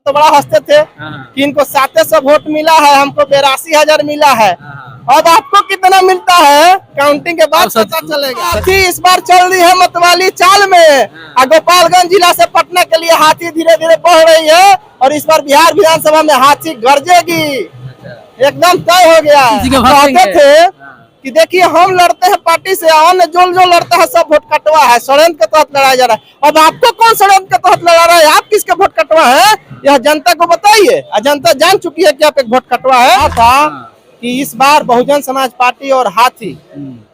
तो बड़ा हंसते थे कि इनको 700 वोट मिला है, हमको 82,000 मिला है। अब आपको कितना मिलता है काउंटिंग के बाद पता चलेगा। हाथी इस बार चल रही है मतवाली चाल में, और गोपालगंज जिला से पटना के लिए हाथी धीरे धीरे बढ़ रही है, और इस बार बिहार विधानसभा में हाथी गरजेगी, एकदम तय हो गया। कहते थे कि देखिए हम लड़ते हैं पार्टी से, अन्य जो लड़ता है सब वोट कटवा है, षड्यंत्र के तहत लड़ाया जा रहा है। अब आपको कौन षड्यंत्र के तहत लड़ा रहा है, आप किसके वोट कटवा है, यह जनता को बताइए। जनता जान चुकी है कि आप एक वोट कटवा है। था कि इस बार बहुजन समाज पार्टी और हाथी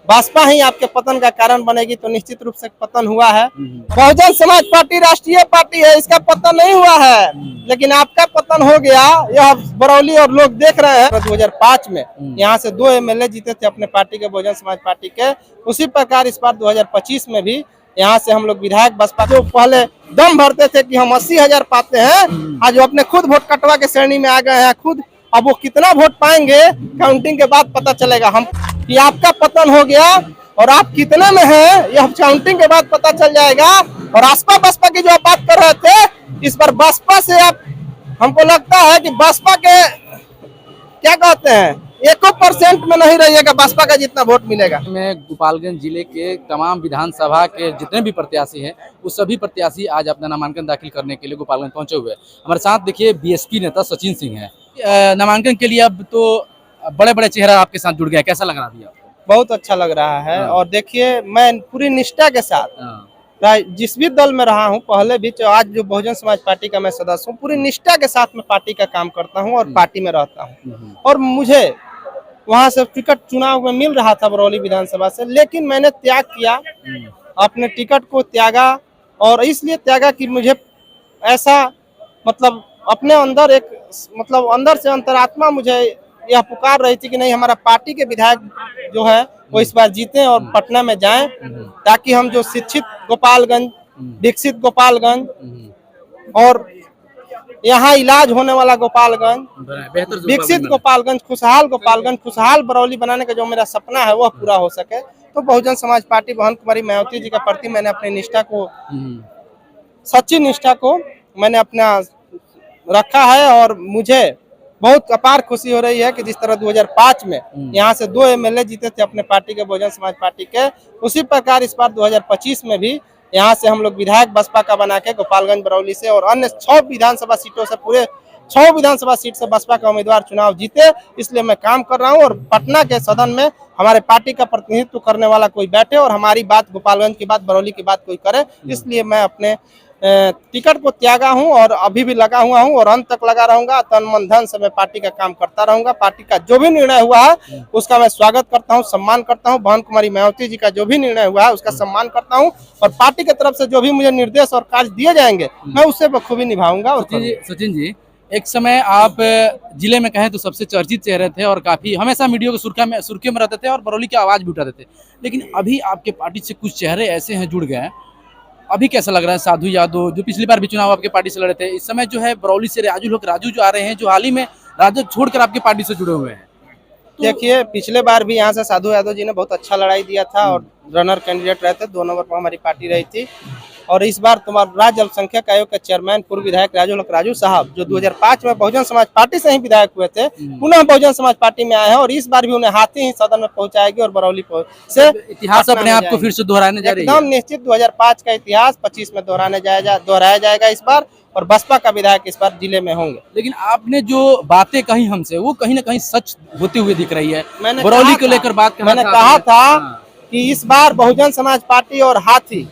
भाजपा ही आपके पतन का कारण बनेगी, तो निश्चित रूप से पतन हुआ है। बहुजन समाज पार्टी राष्ट्रीय पार्टी है, इसका पतन नहीं हुआ है, लेकिन आपका पतन हो गया। यह बरौली और लोग देख रहे हैं। 2005 में यहाँ से 2 एमएलए जीते थे अपने पार्टी के, बहुजन समाज पार्टी के। उसी प्रकार इस बार 2025 में भी यहाँ से हम लोग विधायक बसपा, जो पहले दम भरते थे कि हम 80,000 पाते हैं, आज वो अपने खुद वोट कटवा के श्रेणी में आ गए हैं खुद। अब वो कितना वोट पाएंगे काउंटिंग के बाद पता चलेगा। हम कि आपका पतन हो गया और आप कितने में हैं, यह काउंटिंग के बाद पता चल जाएगा। और आसपा बसपा की जो आप बात कर रहे थे, इस बार बसपा से आप, हमको लगता है कि बसपा के क्या कहते हैं 1% में नहीं रहिएगा, बसपा का जितना वोट मिलेगा। में गोपालगंज जिले के तमाम विधानसभा के जितने भी प्रत्याशी हैं, वो सभी प्रत्याशी आज अपना नामांकन दाखिल करने के लिए गोपालगंज पहुंचे हुए हैं। हमारे साथ देखिए बीएसपी नेता सचिन सिंह हैं। नामांकन के लिए अब तो बड़े बड़े चेहरा आपके साथ जुड़ गया, कैसा लग रहा है? बहुत अच्छा लग रहा है। और देखिए मैं पूरी निष्ठा के साथ जिस भी दल में रहा हूँ पहले भी, तो आज जो बहुजन समाज पार्टी का मैं सदस्य हूँ, पूरी निष्ठा के साथ मैं पार्टी का काम करता हूँ और पार्टी में रहता हूँ। और मुझे वहाँ से टिकट चुनाव में मिल रहा था बरौली विधानसभा से, लेकिन मैंने त्याग किया, अपने टिकट को त्यागा। और इसलिए त्यागा कि मुझे ऐसा मतलब अपने अंदर एक मतलब अंदर से अंतरात्मा मुझे यह पुकार रही थी कि नहीं, हमारा पार्टी के विधायक जो है वो इस बार जीते और पटना में जाएं, ताकि हम जो शिक्षित गोपालगंज, विकसित गोपालगंज और यहाँ इलाज होने वाला गोपालगंज, विकसित गोपालगंज, खुशहाल बरौली बनाने का जो मेरा सपना है वह पूरा हो सके। तो बहुजन समाज पार्टी बहन कुमारी मायावती जी के प्रति मैंने अपनी निष्ठा को, सच्ची निष्ठा को मैंने अपना रखा है। और मुझे बहुत अपार खुशी हो रही है कि जिस तरह 2005 में यहाँ से 2 एमएलए जीते थे अपने पार्टी के, बहुजन समाज पार्टी के, उसी प्रकार इस बार 2025 में भी यहाँ से हम लोग विधायक बसपा का बना के गोपालगंज बरौली से और अन्य 6 विधानसभा सीटों से, पूरे 6 विधानसभा सीट से बसपा का उम्मीदवार चुनाव जीते, इसलिए मैं काम कर रहा हूँ। और पटना के सदन में हमारे पार्टी का प्रतिनिधित्व करने वाला कोई बैठे और हमारी बात, गोपालगंज की बात, बरौली की बात कोई करे, इसलिए मैं अपने टिकट को त्यागा हूं और अभी भी लगा हुआ हूं और अंत तक लगा रहूंगा। तन मन धन से मैं पार्टी का काम करता रहूंगा। पार्टी का जो भी निर्णय हुआ है उसका मैं स्वागत करता हूं, सम्मान करता हूं। बहन कुमारी मायावती जी का जो भी निर्णय हुआ है उसका सम्मान करता हूं, और पार्टी की तरफ से जो भी मुझे निर्देश और कार्य दिए जाएंगे मैं उससे बखूबी निभाऊंगा। और सचिन जी, एक समय आप जिले में कहें तो सबसे चर्चित चेहरे थे और काफी हमेशा मीडिया की सुर्खियों में रहते थे और बरौली की आवाज भी उठाते थे, लेकिन अभी आपके पार्टी से कुछ चेहरे ऐसे हैं जुड़ गए हैं। अभी कैसा लग रहा है? साधु यादव जो पिछली बार भी चुनाव आपके पार्टी से लड़े थे, इस समय जो है बरौली से राजू जो आ रहे हैं, जो हाल ही में राजद छोड़कर आपके पार्टी से जुड़े हुए हैं। तो देखिए पिछले बार भी यहाँ से साधु यादव जी ने बहुत अच्छा लड़ाई दिया था और रनर कैंडिडेट रहे थे, 2 नंबर पर हमारी पार्टी रही थी। और इस बार तुम्हारा राज्य अल्पसंख्यक आयोग के चेयरमैन पूर्व विधायक राजू साहब, जो 2005 में बहुजन समाज पार्टी से ही विधायक हुए थे, पुनः बहुजन समाज पार्टी में आए हैं। और इस बार भी उन्हें हाथी ही सदन में पहुंचाएगी और बरौली से इतिहास अपने आप को फिर से दोहराने जा रही है। एकदम निश्चित 2005 का इतिहास 25 में दोहराया जाएगा इस बार, और बसपा का विधायक इस बार जिले में होंगे। लेकिन आपने जो बातें कही हमसे, वो कहीं ना कहीं सच होती हुई दिख रही है। बरौली को लेकर बात मैंने कहा था कि इस बार बहुजन समाज पार्टी और हाथी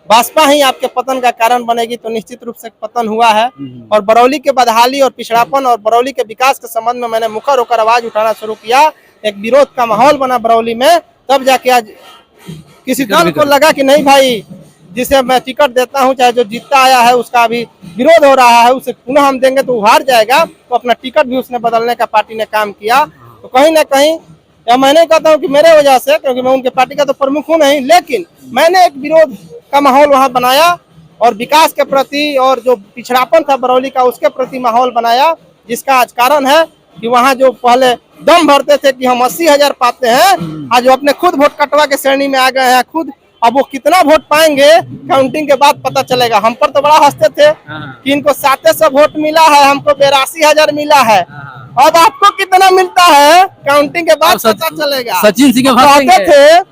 भाजपा ही आपके पतन का कारण बनेगी, तो निश्चित रूप से पतन हुआ है। और बरौली के बदहाली और पिछड़ापन और बरौली के विकास के संबंध में मैंने मुखर होकर आवाज उठाना शुरू किया। एक विरोध का माहौल बना बरौली में, तब जाके आज किसी दल को लगा कि नहीं भाई, जिसे मैं टिकट देता हूं, चाहे जो जीतता आया है उसका अभी विरोध हो रहा है, उसे पुनः हम देंगे तो हार जाएगा, तो अपना टिकट भी उसने बदलने का पार्टी ने काम किया। तो कहीं ना कहीं, या मैं नहीं कहता हूँ कि मेरे वजह से, क्योंकि मैं उनके पार्टी का तो प्रमुख हूँ नहीं, लेकिन मैंने एक विरोध का माहौल वहाँ बनाया और विकास के प्रति और जो पिछड़ापन था बरौली का उसके प्रति माहौल बनाया, जिसका आज कारण है कि वहाँ जो पहले दम भरते थे कि हम 80,000 पाते हैं, आज वो अपने खुद वोट कटवा के श्रेणी में आ गए हैं खुद। अब वो कितना वोट पाएंगे काउंटिंग के बाद पता चलेगा। हम पर तो बड़ा हंसते थे कि इनको 700 वोट मिला है, हमको 82,000 मिला है। अब आपको कितना मिलता है काउंटिंग के बाद पता चलेगा। सचिन सिंह कहते थे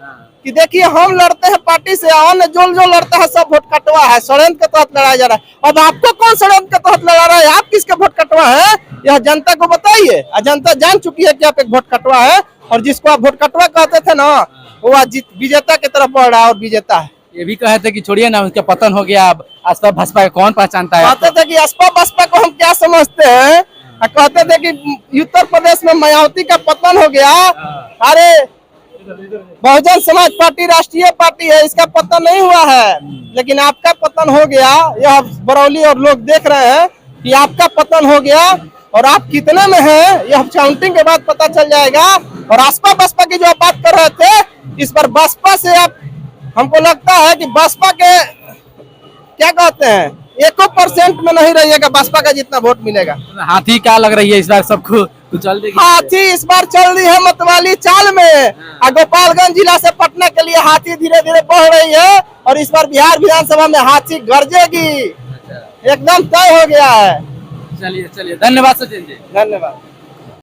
कि देखिए हम लड़ते हैं पार्टी से, अन्य जो लड़ता है सब वोट कटवा है, षड्यंत्र के तहत लड़ाया जा रहा है। अब आपको कौन षड्यंत्र के तहत लड़ा रहा है? आप किसके वोट कटवा है यह जनता को बताइए। जनता जान चुकी है कि आप एक वोट कटवा है, और जिसको आप वोट कटवा कहते थे ना वो आज विजेता की तरफ बढ़ रहा है और विजेता है। ये भी कहे थे कि छोड़िए ना, उसका पतन हो गया, अब आसपा बसपा का कौन पहचानता है? कहते थे कि आसपा बसपा को हम क्या समझते हैं, कहते थे कि उत्तर प्रदेश में मायावती का पतन हो गया। अरे बहुजन समाज पार्टी राष्ट्रीय पार्टी है, इसका पतन नहीं हुआ है, लेकिन आपका पतन हो गया। यह बरौली और लोग देख रहे हैं कि आपका पतन हो गया, और आप कितने में हैं यह काउंटिंग के बाद पता चल जाएगा। और आसपा बसपा की जो आप बात कर रहे थे, इस पर बसपा से आप, हमको लगता है कि बसपा के क्या कहते हैं 1% में नहीं रहिएगा बसपा का जितना वोट मिलेगा। हाथी क्या लग रही है इस बार सबको तो चल देगी? हाथी इस बार चल रही है मतवाली चाल में। गोपालगंज जिला से पटना के लिए हाथी धीरे धीरे बढ़ रही है, और इस बार बिहार विधानसभा में हाथी गरजेगी, एकदम तय हो गया है। चलिए चलिए, धन्यवाद सचिन जी, धन्यवाद।